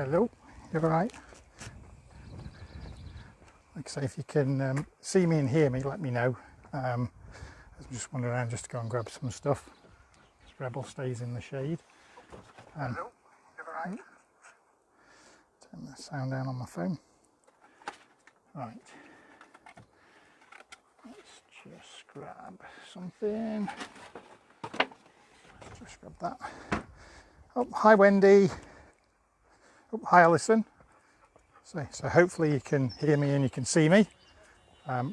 Hello, you alright? Like I say, if you can see me and hear me, let me know. I'm just wandering around just to go and grab some stuff. This Rebel stays in the shade. Hello, you alright? Turn the sound down on my phone. Right. Let's just grab something. Let's just grab that. Oh, hi Wendy. Oh, hi Alison. So hopefully you can hear me and you can see me.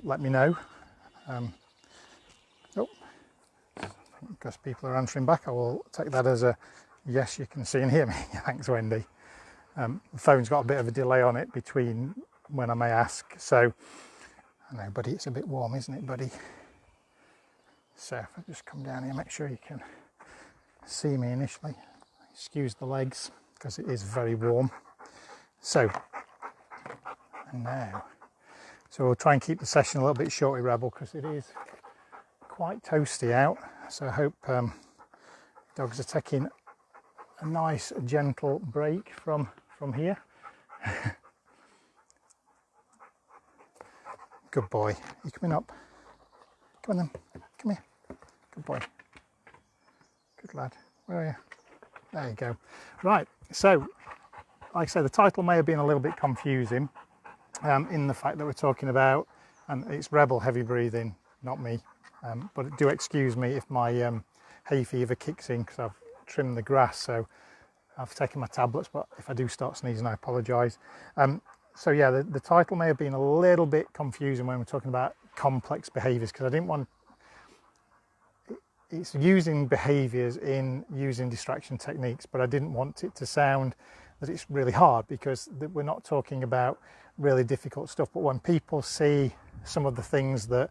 Let me know. Because people are answering back, I will take that as a yes, you can see and hear me. Thanks, Wendy. The phone's got a bit of a delay on it between when I may ask. So I know, buddy, it's a bit warm, isn't it, buddy? So if I just come down here, make sure you can see me initially. Excuse the legs because it is very warm. So now, we'll try and keep the session a little bit short with Rebel because it is quite toasty out. So I hope dogs are taking a nice gentle break from here. Good boy. You coming up? Come on then. Come here. Good boy. Good lad. Where are you? There you go. Right. So, like I say, the title may have been a little bit confusing in the fact that we're talking about, and it's Rebel heavy breathing, not me. But do excuse me if my hay fever kicks in because I've trimmed the grass. So I've taken my tablets, but if I do start sneezing, I apologise. So yeah, the title may have been a little bit confusing when we're talking about complex behaviours because I didn't want. It's using behaviours in using distraction techniques, but I didn't want it to sound that it's really hard because we're not talking about really difficult stuff. But when people see some of the things that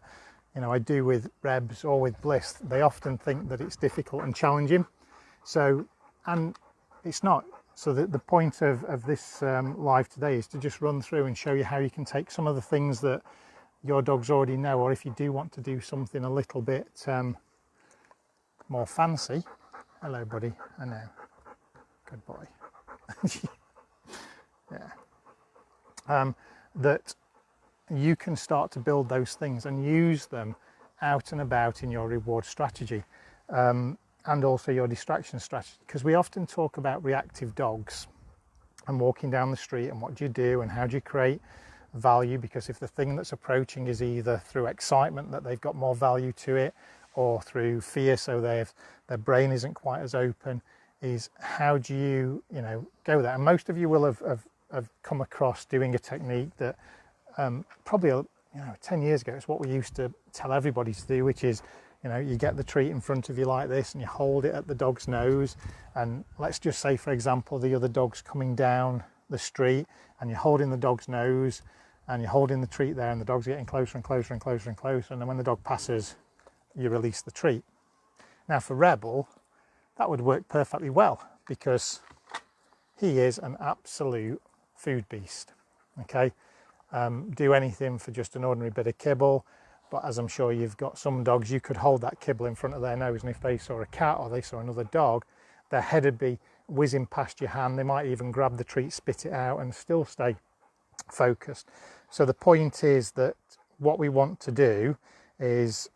I do with Rebs or with Bliss, they often think that it's difficult and challenging. So, and it's not. So the point of this live today is to just run through and show you how you can take some of the things that your dogs already know, or if you do want to do something a little bit more fancy. Hello, buddy. I know. Good boy. Yeah. That you can start to build those things and use them out and about in your reward strategy and also your distraction strategy, because we often talk about reactive dogs and walking down the street and what do you do and how do you create value, because if the thing that's approaching is either through excitement that they've got more value to it or through fear, so their brain isn't quite as open, is how do you go there. And most of you will have come across doing a technique that probably 10 years ago it's what we used to tell everybody to do, which is you get the treat in front of you like this and you hold it at the dog's nose, and let's just say, for example, the other dog's coming down the street and you're holding the dog's nose and you're holding the treat there and the dog's getting closer and closer and closer and closer, and then when the dog passes you release the treat. Now for Rebel that would work perfectly well because he is an absolute food beast. Okay. Do anything for just an ordinary bit of kibble, but as I'm sure you've got some dogs, you could hold that kibble in front of their nose, and if they saw a cat or they saw another dog, their head would be whizzing past your hand. They might even grab the treat, spit it out, and still stay focused. So the point is that what we want to do is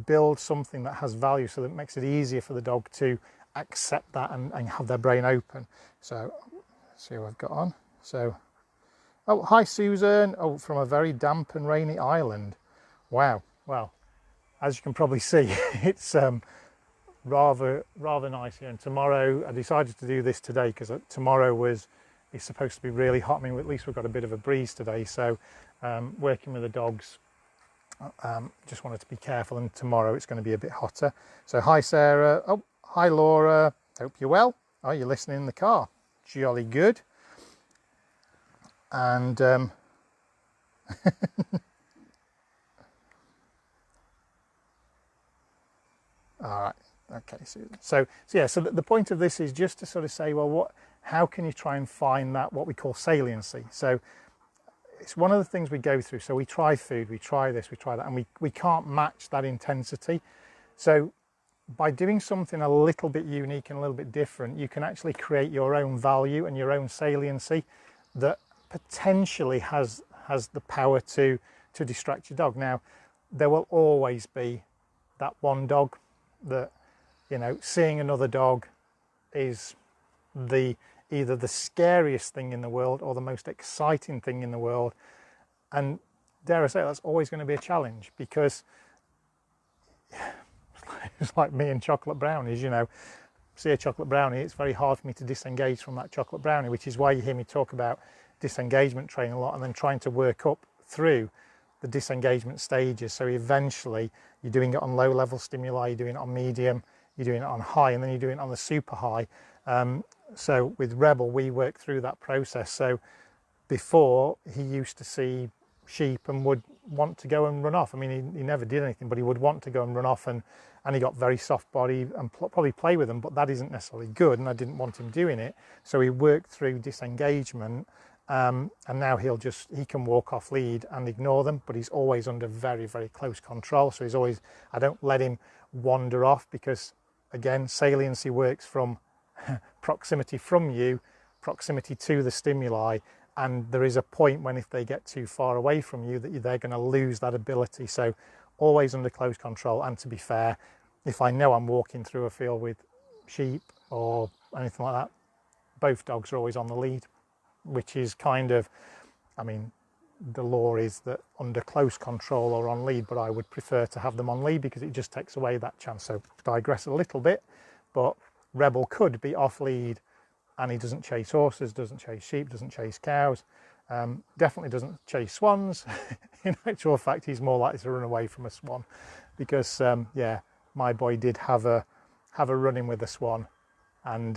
build something that has value, so that it makes it easier for the dog to accept that and have their brain open. So let's see what I've got on. So, oh, hi Susan. Oh, from a very damp and rainy island. Wow. Well, as you can probably see, it's rather nice here. And tomorrow, I decided to do this today because tomorrow is supposed to be really hot. I mean, at least we've got a bit of a breeze today. So working with the dogs, just wanted to be careful, and tomorrow it's going to be a bit hotter. So hi Sarah. Oh, hi Laura. Hope you're well. Oh, you're listening in the car. Jolly good. And all right, okay, Susan. So the point of this is just to sort of say, well, how can you try and find that what we call saliency? So it's one of the things we go through. So we try food, we try this, we try that, and we can't match that intensity. So by doing something a little bit unique and a little bit different, you can actually create your own value and your own saliency that potentially has the power to distract your dog. Now, there will always be that one dog that, you know, seeing another dog is either the scariest thing in the world or the most exciting thing in the world. And dare I say, that's always going to be a challenge, because it's like me and chocolate brownies, you know. See a chocolate brownie, it's very hard for me to disengage from that chocolate brownie, which is why you hear me talk about disengagement training a lot, and then trying to work up through the disengagement stages. So eventually you're doing it on low level stimuli, you're doing it on medium, you're doing it on high, and then you're doing it on the super high. So with Rebel, we work through that process. So before, he used to see sheep and would want to go and run off. I mean, he never did anything, but he would want to go and run off, and he got very soft body and probably play with them, but that isn't necessarily good, and I didn't want him doing it. So he worked through disengagement, and now he can walk off lead and ignore them, but he's always under very, very close control. So I don't let him wander off, because again, saliency works from proximity from you, proximity to the stimuli, and there is a point when, if they get too far away from you, that they're going to lose that ability. So always under close control. And to be fair, if I know I'm walking through a field with sheep or anything like that, both dogs are always on the lead, which is kind of, I mean, the law is that under close control or on lead, but I would prefer to have them on lead, because it just takes away that chance. So digress a little bit, but Rebel could be off lead, and he doesn't chase horses, doesn't chase sheep, doesn't chase cows, definitely doesn't chase swans. In actual fact, he's more likely to run away from a swan, because yeah, my boy did have a run-in with a swan, and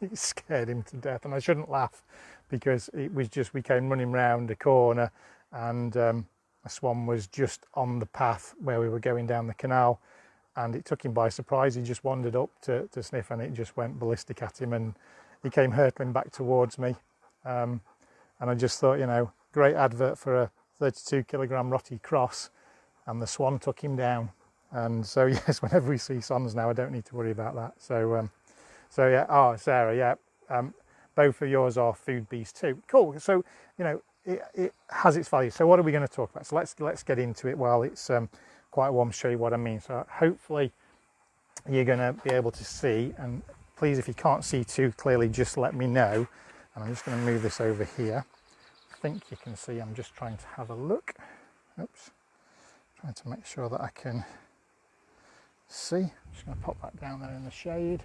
it scared him to death. And I shouldn't laugh, because it was just, we came running round a corner, and a swan was just on the path where we were going down the canal, and it took him by surprise. He just wandered up to sniff, and it just went ballistic at him, and he came hurtling back towards me. And I just thought, you know, great advert for a 32 kilogram Rottie cross, and the swan took him down. And so yes, whenever we see swans now, I don't need to worry about that. So so yeah, oh Sarah, yeah, both of yours are food beasts too. Cool. So, you know, it has its value. So what are we going to talk about? So let's get into it while it's quite warm, show you what I mean. So hopefully you're going to be able to see, and please, if you can't see too clearly, just let me know. And I'm just going to move this over here. I think you can see. I'm just trying to have a look. Oops, trying to make sure that I can see. I'm just going to pop that down there in the shade.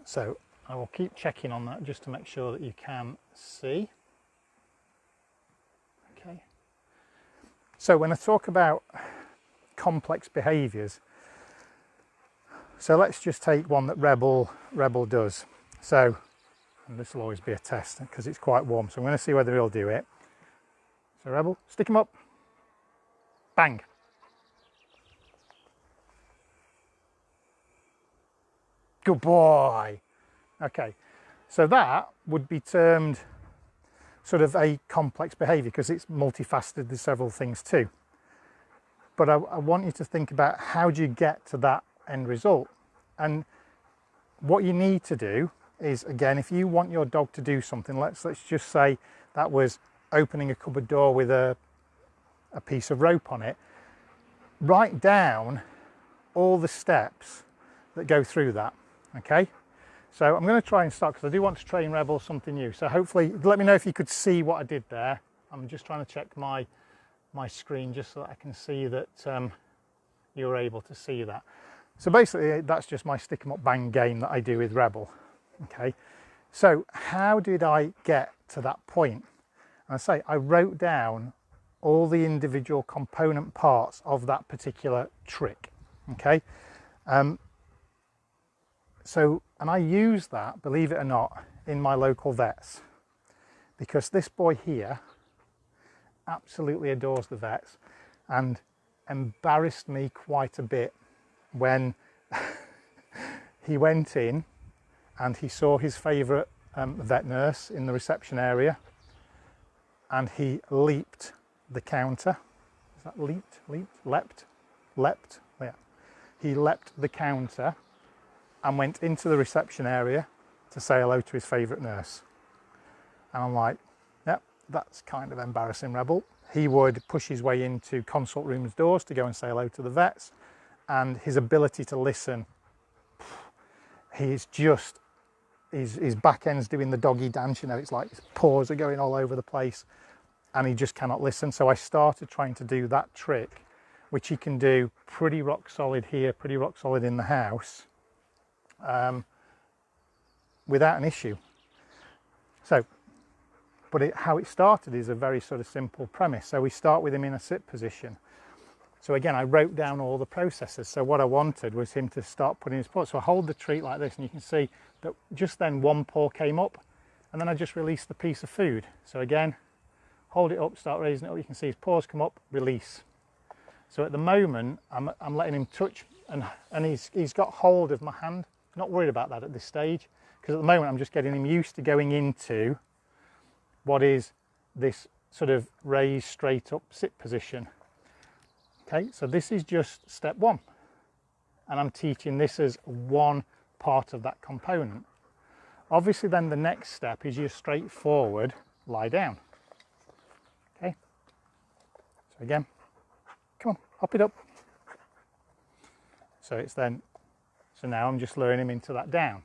So I will keep checking on that just to make sure that you can see. Okay. So when I talk about complex behaviours, so let's just take one that Rebel does. So, and this will always be a test because it's quite warm, so I'm going to see whether he'll do it. So Rebel, stick him up. Bang. Good boy. Okay, so that would be termed sort of a complex behaviour because it's multifaceted. There's several things too. But I want you to think about, how do you get to that end result? And what you need to do is, again, if you want your dog to do something, let's just say that was opening a cupboard door with a piece of rope on it, write down all the steps that go through that, okay? So I'm going to try and start, because I do want to train Rebel something new. So hopefully, let me know if you could see what I did there. I'm just trying to check my screen just so that I can see that you're able to see that. So basically, that's just my stick 'em up bang game that I do with Rebel. Okay, so how did I get to that point? And I say I wrote down all the individual component parts of that particular trick. Okay, so, and I use that, believe it or not, in my local vets, because this boy here absolutely adores the vets and embarrassed me quite a bit when he went in and he saw his favourite vet nurse in the reception area, and he leaped the counter. Is that leaped? Leapt? Leapt? Yeah. he leapt the counter and went into the reception area to say hello to his favourite nurse. And I'm like, yep, that's kind of embarrassing, Rebel. He would push his way into consult rooms doors to go and say hello to the vets, and his ability to listen, he's just, his back end's doing the doggy dance, you know, it's like his paws are going all over the place and he just cannot listen. So I started trying to do that trick, which he can do pretty rock solid here, pretty rock solid in the house, without an issue. So, but how it started is a very sort of simple premise. So we start with him in a sit position. So again, I wrote down all the processes. So what I wanted was him to start putting his paws. So I hold the treat like this, and you can see that just then one paw came up, and then I just released the piece of food. So again, hold it up, start raising it up. You can see his paws come up, release. So at the moment, I'm letting him touch, and he's got hold of my hand. Not worried about that at this stage, because at the moment I'm just getting him used to going into what is this sort of raised straight up sit position. Okay, so this is just step one, and I'm teaching this as one part of that component. Obviously then the next step is your straightforward lie down. Okay, so again, come on, hop it up. So it's then, so now I'm just luring him into that down.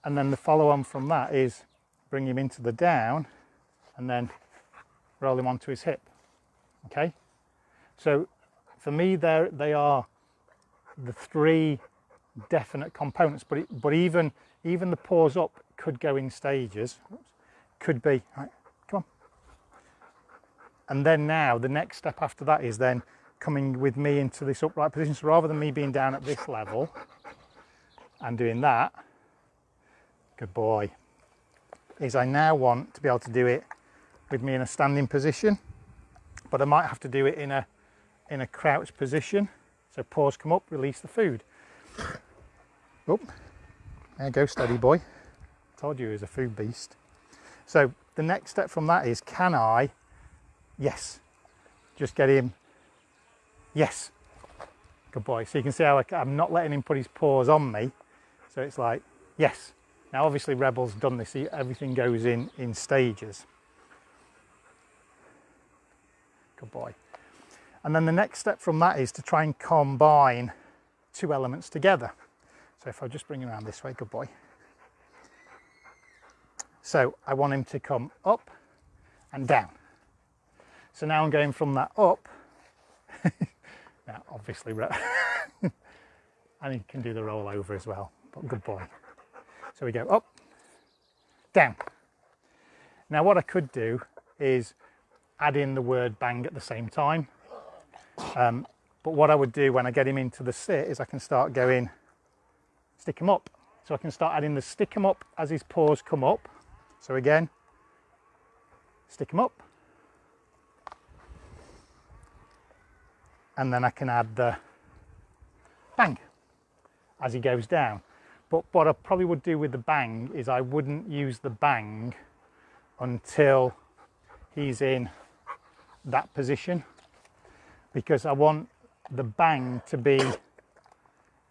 And then the follow on from that is bring him into the down and then roll him onto his hip. Okay, so for me they are the three definite components, but even the paws up could go in stages. Could be, right, come on. And then now the next step after that is then coming with me into this upright position. So rather than me being down at this level and doing that, good boy, is I now want to be able to do it with me in a standing position, but I might have to do it in a crouch position. So paws come up, release the food. Oh, there you go, steady boy. Told you he was a food beast. So the next step from that is, can I, yes, just get him, yes, good boy. So you can see how I'm not letting him put his paws on me. So it's like, yes. Now obviously Rebel's done this, everything goes in stages. Good boy. And then the next step from that is to try and combine two elements together. So if I just bring him around this way, good boy. So I want him to come up and down. So now I'm going from that up. Now obviously, and he can do the roll over as well, but good boy. So we go up, down. Now what I could do is add in the word bang at the same time. But what I would do when I get him into the sit is I can start going, stick him up. So I can start adding the stick him up as his paws come up. So again, stick him up. And then I can add the bang as he goes down. But what I probably would do with the bang is I wouldn't use the bang until he's in that position, because I want the bang to be,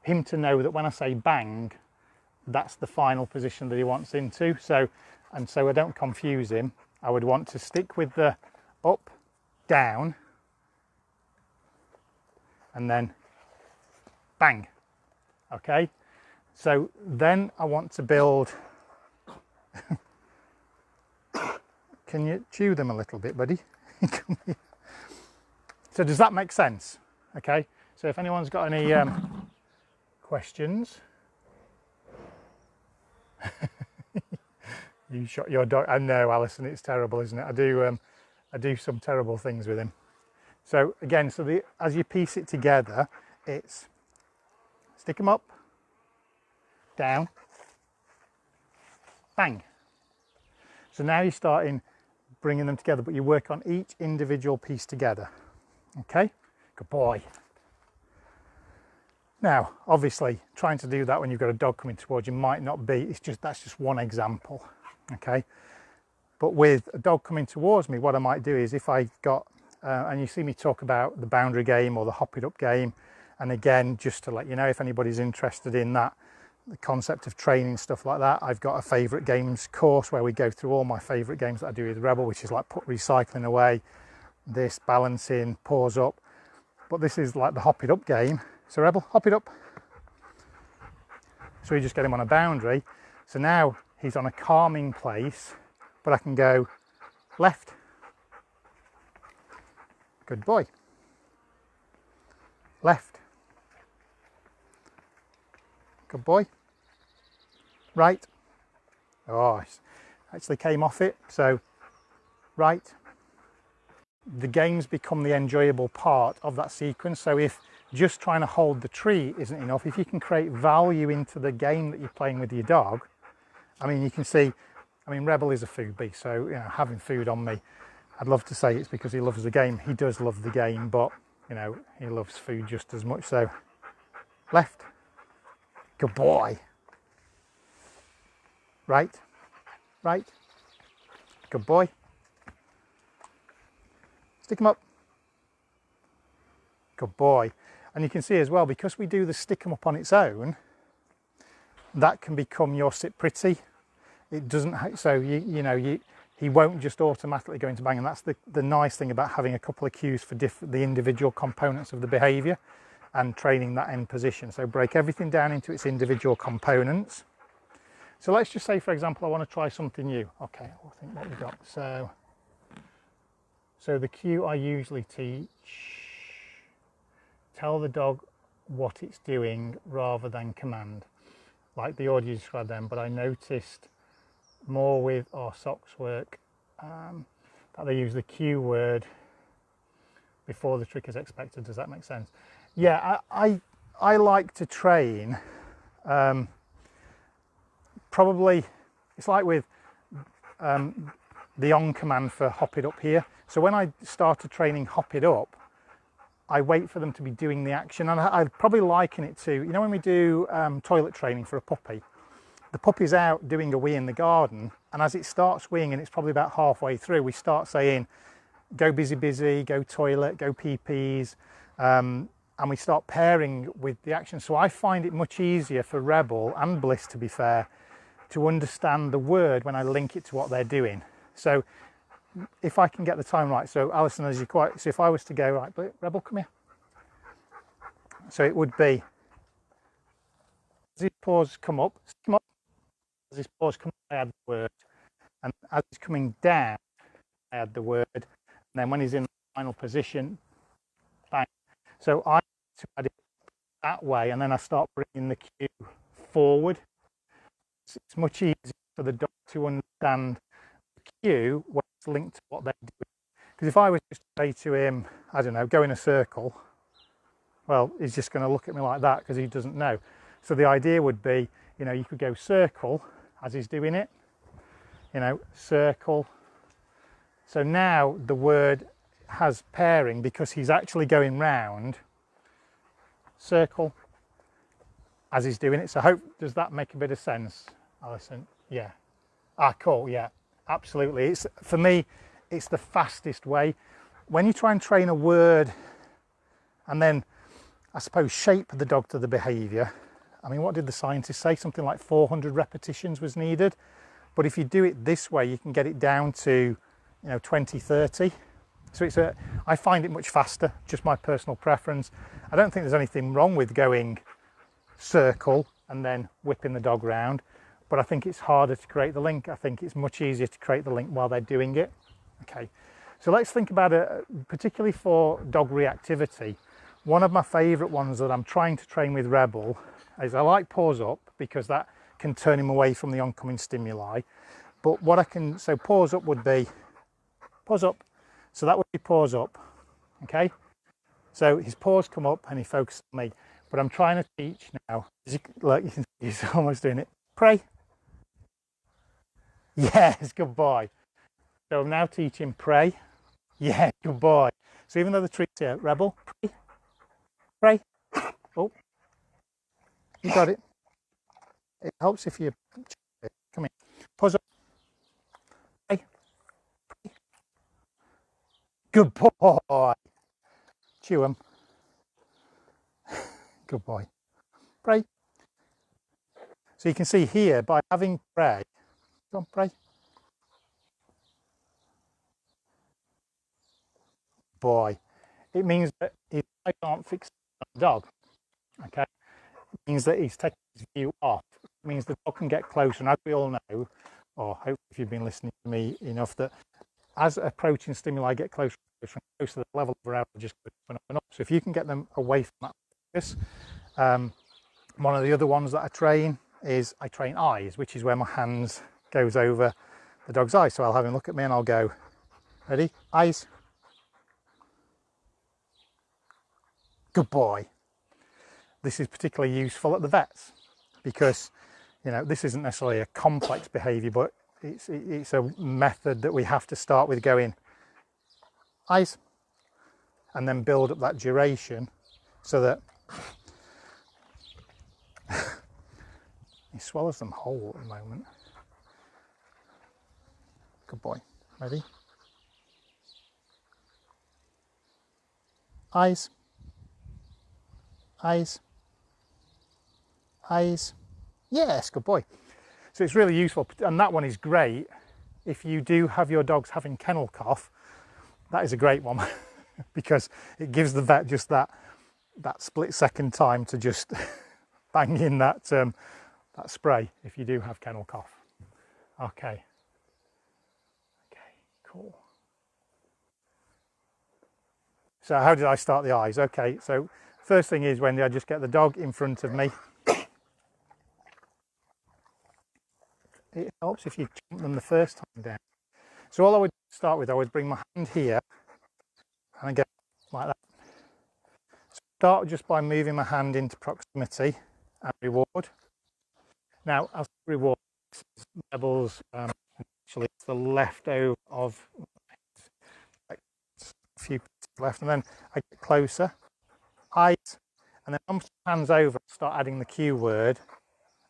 him to know that when I say bang, that's the final position that he wants into. So I don't confuse him, I would want to stick with the up, down, and then bang. Okay, so then I want to build, can you chew them a little bit, buddy? So does that make sense? Okay, so if anyone's got any questions. You shot your dog. I know, Alison, it's terrible, isn't it? I do some terrible things with him. So again, as you piece it together, it's stick him up, down, bang. So now you're starting bringing them together, but you work on each individual piece together. Okay, good boy. Now, obviously, trying to do that when you've got a dog coming towards you might not be, that's just one example, okay? But with a dog coming towards me, what I might do is if I got, and you see me talk about the boundary game or the hop it up game, And again, just to let you know, if anybody's interested in that, the concept of training, stuff like that, I've got a favourite games course where we go through all my favourite games that I do with Rebel, which is like put recycling away, this, balancing, pause up. But this is like the hop it up game. So Rebel, hop it up. So we just get him on a boundary. So now he's on a calming place, but I can go left. Good boy. Left. Good boy. Right. Oh, actually came off it. So right. The games become the enjoyable part of that sequence. So if just trying to hold the tree isn't enough, if you can create value into the game that you're playing with your dog, I mean, you can see, I mean, Rebel is a food beast, so, you know, having food on me, I'd love to say it's because he loves the game. He does love the game, but, you know, he loves food just as much. So left. Good boy. Right. Right. Good boy. Stick him up. Good boy. And you can see as well, because we do the stick 'em up on its own, that can become your sit pretty. It doesn't, so he won't just automatically go into bang. And that's the nice thing about having a couple of cues for the individual components of the behaviour and training that end position. So break everything down into its individual components. So let's just say, for example, I want to try something new. Okay, I think what we've got. So the cue I usually teach, tell the dog what it's doing rather than command, like the audio described then. But I noticed more with our socks work that they use the cue word before the trick is expected. Does that make sense? Yeah, I like to train, probably, it's like with the on command for hop it up here. So when I started training hop it up, I wait for them to be doing the action, and I'd probably liken it to, you know, when we do toilet training for a puppy, the puppy's out doing a wee in the garden, and as it starts weeing, and it's probably about halfway through, we start saying, go busy, busy, go toilet, go pee-pees, and we start pairing with the action. So I find it much easier for Rebel and Bliss, to be fair, to understand the word when I link it to what they're doing. So if I can get the time right, so Alison, as you quite, so if I was to go, right, Rebel, come here. So it would be, as his paws come up, as his paws come up, I add the word, and as he's coming down, I add the word, and then when he's in the final position, bang. So I need to add it that way, and then I start bringing the cue forward. It's much easier for the dog to understand the cue when it's linked to what they're doing. Because if I was just to say to him, I don't know, go in a circle, well, he's just going to look at me like that because he doesn't know. So the idea would be, you know, you could go circle as he's doing it, you know, circle. So now the word has pairing because he's actually going round, circle, as he's doing it. So does that make a bit of sense, Alison? Yeah. Ah, cool. Yeah, absolutely. It's, for me, it's the fastest way. When you try and train a word and then, I suppose, shape the dog to the behaviour, I mean, what did the scientists say? Something like 400 repetitions was needed. But if you do it this way, you can get it down to, you know, 20, 30. So I find it much faster, just my personal preference. I don't think there's anything wrong with going circle and then whipping the dog round, but I think it's harder to create the link. I think it's much easier to create the link while they're doing it. Okay, so let's think about it, particularly for dog reactivity. One of my favourite ones that I'm trying to train with Rebel is I like paws up because that can turn him away from the oncoming stimuli. But what I can, so paws up would be paws up. So that would be paws up, okay? So his paws come up and he focuses on me. But I'm trying to teach now, look, you can see he's almost doing it. Pray. Yes, good boy. So I'm now teaching pray. Yeah, good boy. So even though the treat's here, Rebel, pray. Pray. Oh, you got it. It helps if you, come here. Paws up. Pray. Pray. Good boy. Chew him. Good boy. Pray. So you can see here, by having pray, go on, pray. Boy. It means that his eyes aren't fixed on the dog. Okay. It means that he's taking his view off. It means the dog can get closer. And as we all know, or hopefully if you've been listening to me enough, that as approaching stimuli get closer and closer, the level of arousal just goes up and up and up. So if you can get them away from that focus, one of the other ones that I train is I train eyes, which is where my hands goes over the dog's eyes. So I'll have him look at me and I'll go, ready? Eyes. Good boy. This is particularly useful at the vets because, you know, this isn't necessarily a complex behaviour, but it's a method that we have to start with going eyes and then build up that duration so that he swallows them whole at the moment. Good boy. Ready? Eyes. Eyes. Eyes. Yes, good boy. So it's really useful, and that one is great if you do have your dogs having kennel cough. That is a great one because it gives the vet just that split second time to just bang in that spray if you do have kennel cough. Okay, cool. So how did I start the eyes? Okay, so first thing is, Wendy, I just get the dog in front of me. It helps if you jump them the first time down. So all I would start with, I would bring my hand here and I go like that. So start just by moving my hand into proximity and reward. Now, as reward, levels, actually it's the leftover of like a few pieces left, and then I get closer, eyes, and then once my hands over, start adding the cue word,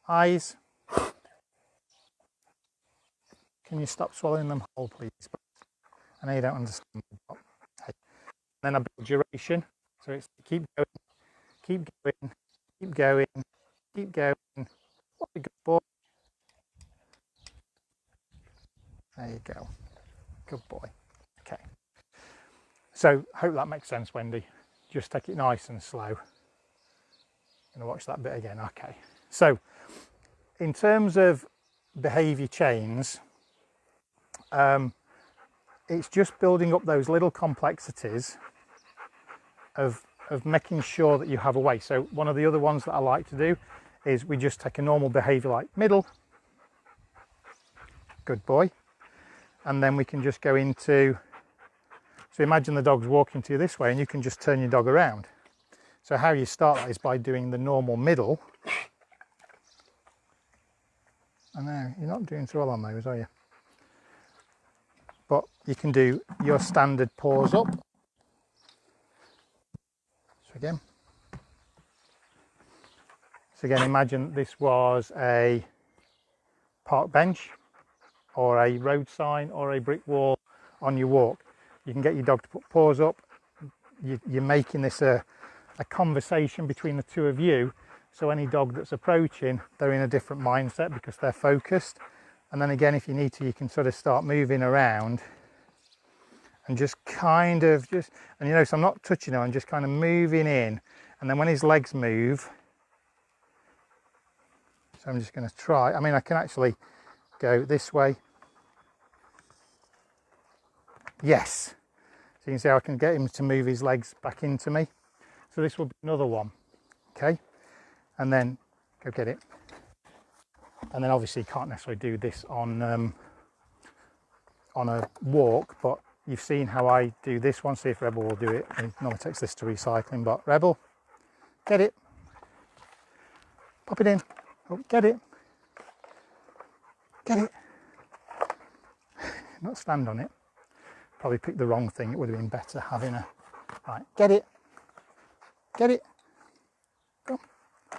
eyes. Can you stop swallowing them whole, please? I know you don't understand. Okay. Then I build duration, so it's keep going, keep going, keep going, keep going. What a good boy. There you go. Good boy. Okay. So hope that makes sense, Wendy. Just take it nice and slow. I'm going to watch that bit again. Okay. So in terms of behaviour chains, it's just building up those little complexities of making sure that you have a way. So one of the other ones that I like to do is we just take a normal behaviour like middle, good boy, and then we can just go into, so imagine the dog's walking to you this way and you can just turn your dog around. So how you start that is by doing the normal middle. I know, you're not doing too well on those, are you? But you can do your standard paws up. So again, imagine this was a park bench or a road sign or a brick wall on your walk. You can get your dog to put paws up. You're making this a conversation between the two of you. So any dog that's approaching, they're in a different mindset because they're focused. And then again, if you need to, you can sort of start moving around and just kind of and you notice I'm not touching him, I'm just kind of moving in. And then when his legs move, so I'm just going to try, I mean, I can actually go this way. Yes. So you can see how I can get him to move his legs back into me. So this will be another one. Okay. And then go get it. And then obviously you can't necessarily do this on a walk, but you've seen how I do this one. See if Rebel will do it. He normally takes this to recycling, but Rebel, get it. Pop it in. Oh, get it. Get it. Not stand on it. Probably picked the wrong thing. It would have been better having a, right, get it. Get it. Go. I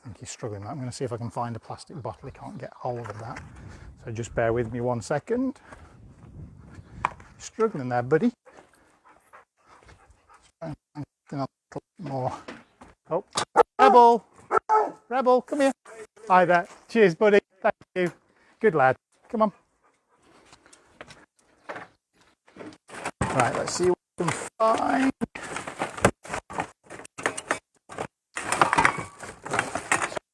think he's struggling with that. I'm going to see if I can find a plastic bottle. He can't get hold of that. So just bear with me 1 second. Struggling there, buddy. A little more Rebel, come here. Hi there. Cheers, buddy. Thank you. Good lad. Come on. Right, let's see what we can find.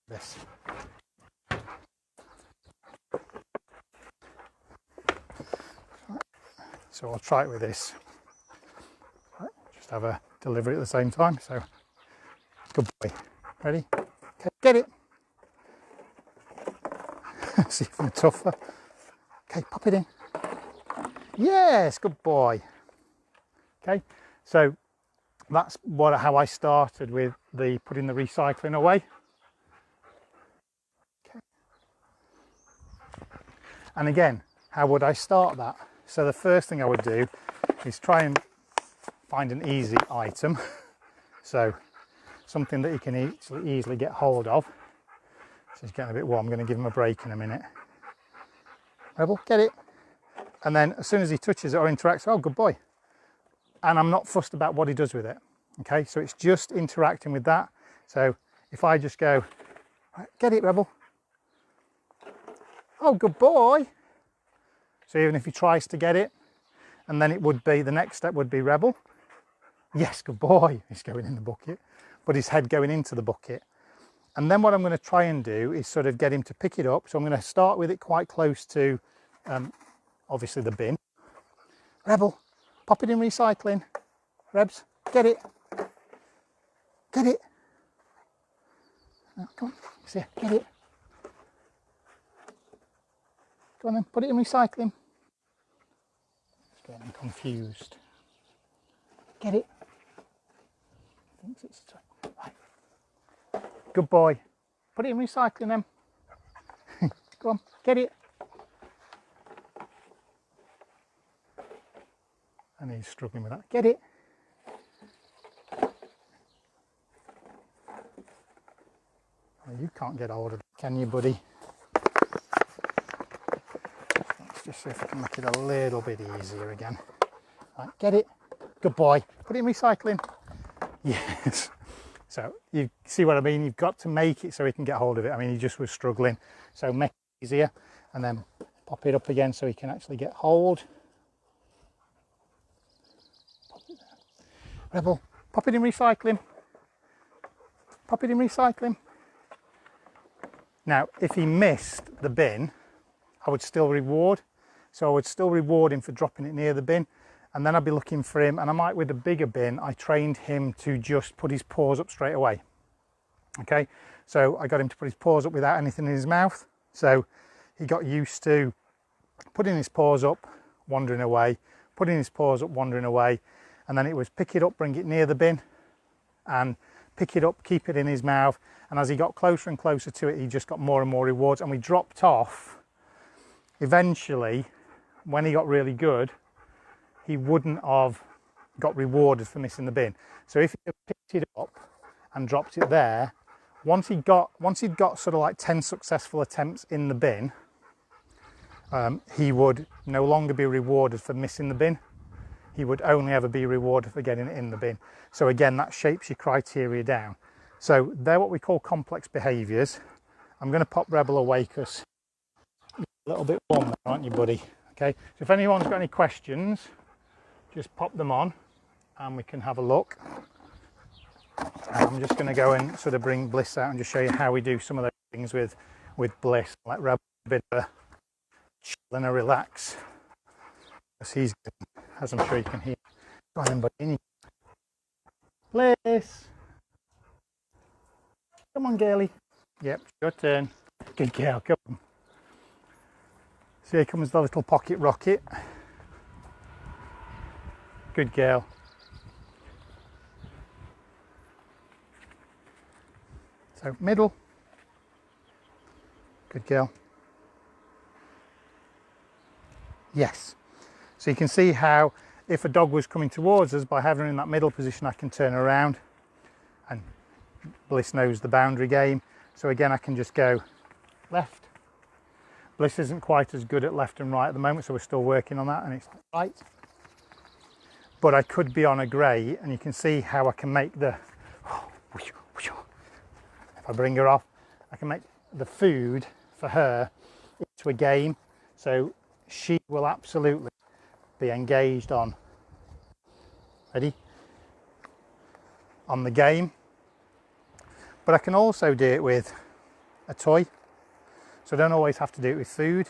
This. So I'll try it with this. Right, just have a delivery at the same time. So, good boy. Ready? Okay, get it. See if I'm tougher. Okay, pop it in. Yes, good boy. Okay, so that's how I started with the putting the recycling away. Okay. And again, how would I start that? So the first thing I would do is try and find an easy item. So something that you can easily get hold of. So he's getting a bit warm. I'm going to give him a break in a minute. Rebel, get it. And then as soon as he touches it or interacts, oh, good boy. And I'm not fussed about what he does with it. Okay, so it's just interacting with that. So if I just go, right, get it, Rebel. Oh, good boy. So even if he tries to get it, and then it would be, the next step would be Rebel. Yes, good boy. He's going in the bucket, but his head going into the bucket. And then what I'm going to try and do is sort of get him to pick it up. So I'm going to start with it quite close to, obviously, the bin. Rebel, pop it in recycling. Rebs, get it. Get it. Oh, come on, see, get it. Go on then, put it in recycling. It's getting confused. Get it. Thinks it's right. Good boy. Put it in recycling then. Go on, get it. And he's struggling with that. Get it. Oh, you can't get hold of it, can you, buddy? Let's just see if I can make it a little bit easier again. Right, get it. Good boy. Put it in recycling. Yes. So you see what I mean? You've got to make it so he can get hold of it. I mean, he just was struggling. So make it easier and then pop it up again so he can actually get hold. Pop it there. Rebel, pop it in recycling. Pop it in recycling. Now, if he missed the bin, I would still reward. So I would still reward him for dropping it near the bin. And then I'd be looking for him. And I might, with the bigger bin, I trained him to just put his paws up straight away. Okay, so I got him to put his paws up without anything in his mouth. So he got used to putting his paws up, wandering away, putting his paws up, wandering away. And then it was pick it up, bring it near the bin, and pick it up, keep it in his mouth. And as he got closer and closer to it, he just got more and more rewards. And we dropped off. Eventually, when he got really good, he wouldn't have got rewarded for missing the bin. So if he had picked it up and dropped it there, once he'd got sort of like 10 successful attempts in the bin, he would no longer be rewarded for missing the bin. He would only ever be rewarded for getting it in the bin. So again, that shapes your criteria down. So they're what we call complex behaviours. I'm going to pop Rebel away because you're a little bit warm there, aren't you, buddy? Okay, so if anyone's got any questions, just pop them on and we can have a look. And I'm just going to go and sort of bring Bliss out and just show you how we do some of those things with Bliss. Let Rebel a bit of a chill and a relax. Because he's good, as I'm sure you can hear. Go on then, buddy. Bliss. Come on, girlie. Yep, your turn. Good girl, come on. So here comes the little pocket rocket. Good girl. So middle. Good girl. Yes. So you can see how if a dog was coming towards us, by having her in that middle position, I can turn around, and Bliss knows the boundary game. So again, I can just go left. Bliss isn't quite as good at left and right at the moment, so we're still working on that, and it's right. But I could be on a grey, and you can see how I can make the, if I bring her off, I can make the food for her into a game, so she will absolutely be engaged on, ready, on the game. But I can also do it with a toy, so I don't always have to do it with food.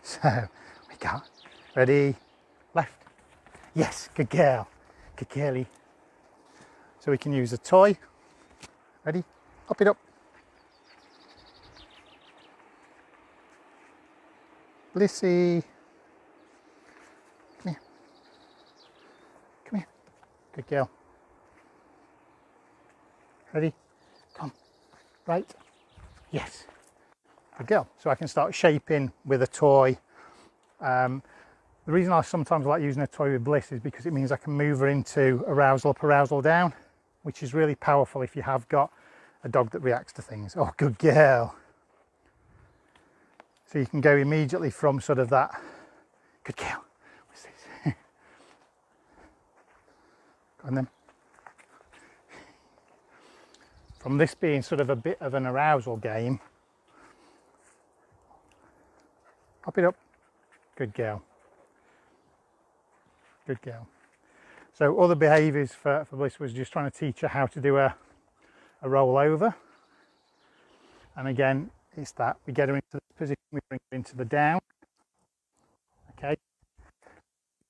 So we go, ready, left, yes, good girl, good girlie. So we can use a toy, ready, up it up, Blissy, come here, come here, good girl, ready, come, right, yes, good girl. So I can start shaping with a toy. The reason I sometimes like using a toy with Bliss is because it means I can move her into arousal up, arousal down, which is really powerful if you have got a dog that reacts to things. Oh, good girl. So you can go immediately from sort of that, good girl, what's this? Go on then. From this being sort of a bit of an arousal game, pop it up, good girl, good girl. So other behaviours for Bliss was just trying to teach her how to do a roll over. And again, it's that we get her into this position, we bring her into the down. Okay,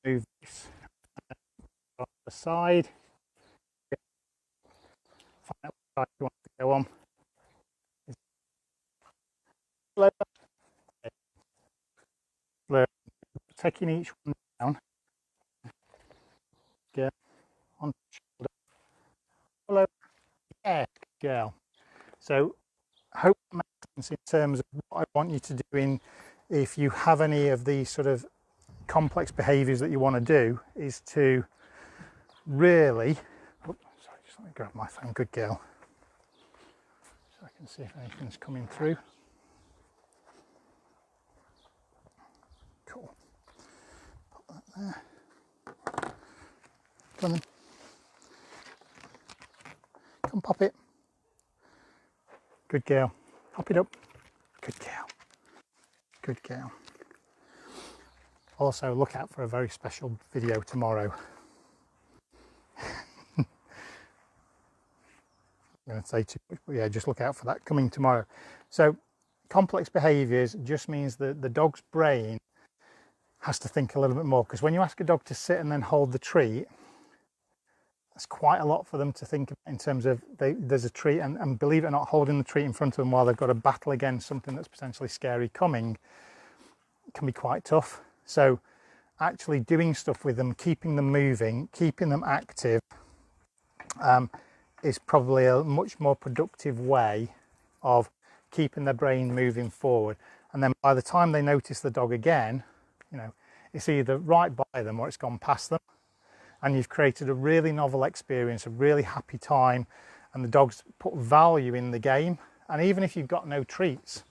move this on the side. Find out what side you want to go on. Slow, taking each one down. Get on the shoulder. Hello, yeah, girl. So hope that makes sense in terms of what I want you to do in, if you have any of these sort of complex behaviours that you want to do, is to really, oh, sorry, just let me grab my phone, good girl, so I can see if anything's coming through. Cool. Put that there. Come on, come pop it. Good girl. Pop it up. Good girl. Good girl. Also, look out for a very special video tomorrow. I'm going to say too much, but yeah, just look out for that coming tomorrow. So, complex behaviours just means that the dog's brain has to think a little bit more, because when you ask a dog to sit and then hold the treat, that's quite a lot for them to think in terms of there's a treat, and believe it or not, holding the treat in front of them while they've got a battle against something that's potentially scary coming can be quite tough. So actually doing stuff with them, keeping them moving, keeping them active, is probably a much more productive way of keeping their brain moving forward. And then by the time they notice the dog again, you know, it's either right by them or it's gone past them, and you've created a really novel experience, a really happy time, and the dog's put value in the game. And even if you've got no treats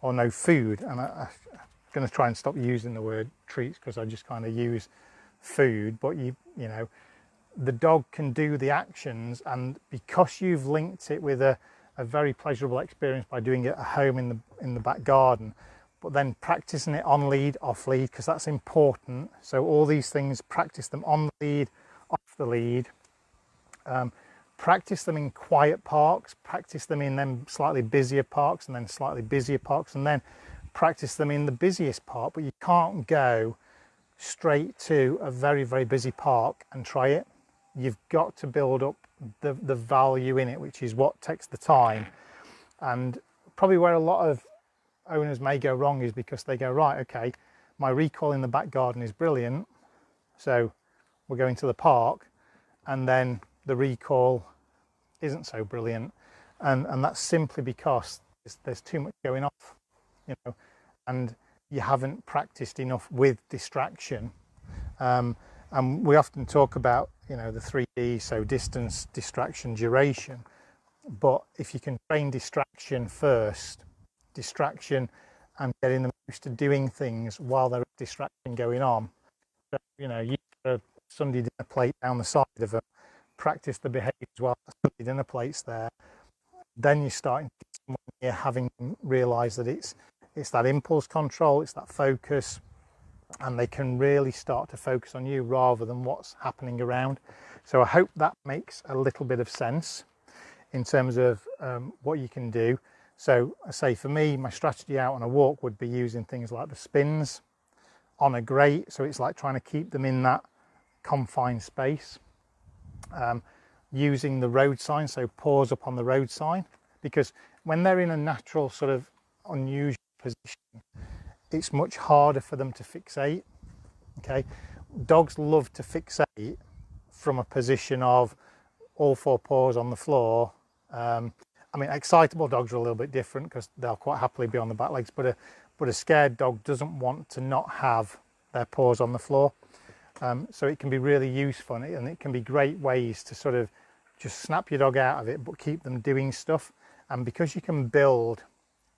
or no food, and I'm going to try and stop using the word treats because I just kind of use food, but you know, the dog can do the actions, and because you've linked it with a very pleasurable experience by doing it at home in the back garden, but then practicing it on lead, off lead, because that's important. So all these things, practice them on the lead, off the lead, practice them in quiet parks, practice them in them slightly busier parks, and then slightly busier parks, and then practice them in the busiest park. But you can't go straight to a very, very busy park and try it. You've got to build up the value in it, which is what takes the time. And probably where a lot of owners may go wrong is because they go, right, okay, my recall in the back garden is brilliant, so we're going to the park, and then the recall isn't so brilliant, and that's simply because there's too much going off, you know, and you haven't practiced enough with distraction. And we often talk about, you know, the 3D, so distance, distraction, duration. But if you can train distraction first, distraction and getting them used to doing things while there's distraction going on, so, you know, you put a Sunday dinner plate down the side of them, practice the behaviours while the Sunday dinner plate's there, then you're starting to get when you're having them realise that it's that impulse control, it's that focus, and they can really start to focus on you rather than what's happening around. So I hope that makes a little bit of sense in terms of what you can do. So I say for me, my strategy out on a walk would be using things like the spins on a grate. So it's like trying to keep them in that confined space. Using the road sign, so paws up on the road sign, because when they're in a natural sort of unusual position, it's much harder for them to fixate. Okay, dogs love to fixate from a position of all four paws on the floor. I mean, excitable dogs are a little bit different because they'll quite happily be on the back legs, but a scared dog doesn't want to not have their paws on the floor. So it can be really useful, and it can be great ways to sort of just snap your dog out of it, but keep them doing stuff. And because you can build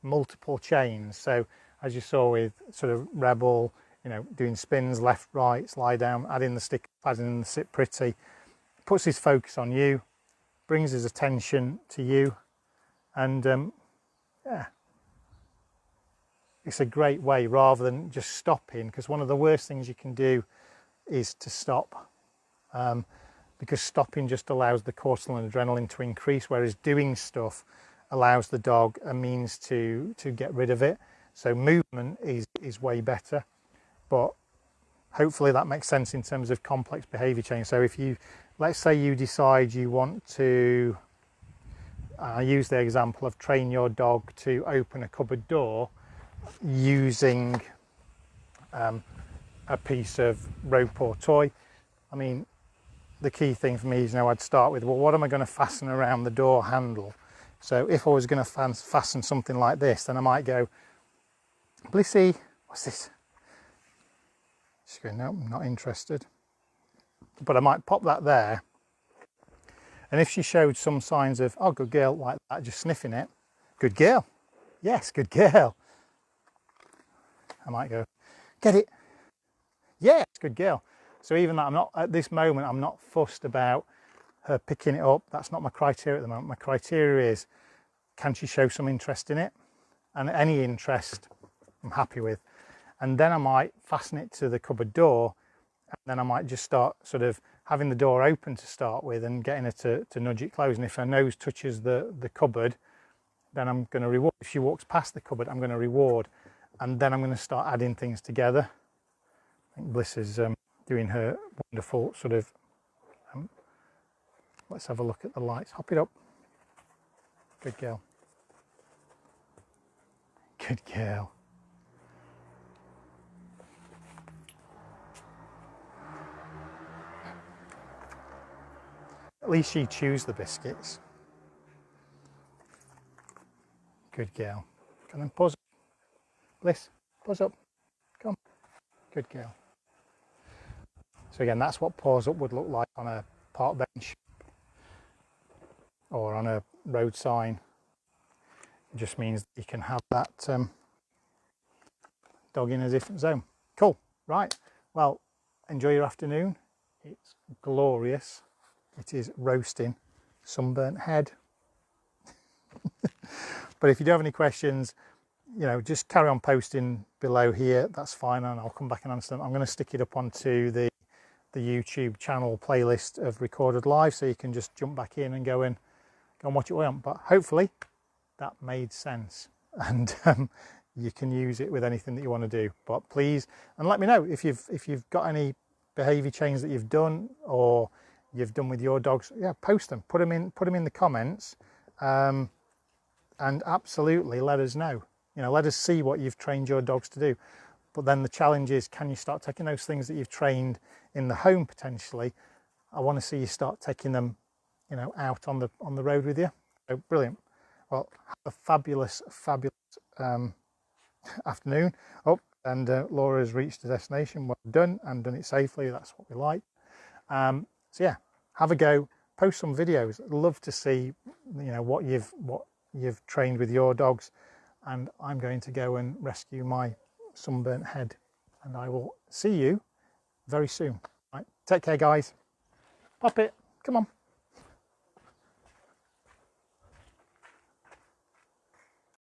multiple chains, so as you saw with sort of Rebel, you know, doing spins left, right, slide down, adding the stick, adding in the sit pretty, puts his focus on you, brings his attention to you, and yeah, it's a great way rather than just stopping, because one of the worst things you can do is to stop, because stopping just allows the cortisol and adrenaline to increase, whereas doing stuff allows the dog a means to get rid of it. So movement is way better, but hopefully that makes sense in terms of complex behavior change. So if you, let's say you decide you want to use the example of train your dog to open a cupboard door using a piece of rope or toy. I mean, the key thing for me is, I'd start with, well, what am I going to fasten around the door handle? So if I was going to fasten something like this, then I might go, Blissy, what's this? She's going, no, I'm not interested. But I might pop that there. And if she showed some signs of, oh, good girl, like that, just sniffing it, good girl. Yes, good girl. I might go, get it. Yes, good girl. So even that, I'm not, at this moment, I'm not fussed about her picking it up. That's not my criteria at the moment. My criteria is, can she show some interest in it? And any interest, I'm happy with. And then I might fasten it to the cupboard door, and then I might just start sort of having the door open to start with and getting her to nudge it close. And if her nose touches the cupboard, then I'm going to reward. If she walks past the cupboard, I'm going to reward. And then I'm going to start adding things together. I think Bliss is doing her wonderful sort of, let's have a look at the lights. Hop it up. Good girl. Good girl. At least she chews the biscuits. Good girl. Come on, pause up. Bliss, pause up. Come. Good girl. So again, that's what pause up would look like on a park bench or on a road sign. It just means that you can have that dog in a different zone. Cool. Right. Well, enjoy your afternoon. It's glorious. It is roasting, sunburnt head. But if you do have any questions, just carry on posting below here. That's fine, and I'll come back and answer them. I'm going to stick it up onto the YouTube channel playlist of recorded live, so you can just jump back in and go and watch it on. But hopefully that made sense, and you can use it with anything that you want to do. But please, and let me know if you've got any behavior change that you've done or you've done with your dogs. Yeah, post them, put them in the comments, and absolutely let us know. Let us see what you've trained your dogs to do. But then the challenge is, can you start taking those things that you've trained in the home potentially? I want to see you start taking them, out on the road with you. So brilliant. Well, have a fabulous afternoon. Oh, and Laura's reached the destination. Well done, and done it safely. That's what we like. So yeah, have a go. Post some videos. I'd love to see, what you've trained with your dogs. And I'm going to go and rescue my sunburnt head, and I will see you very soon. Right, take care, guys. Pop it. Come on.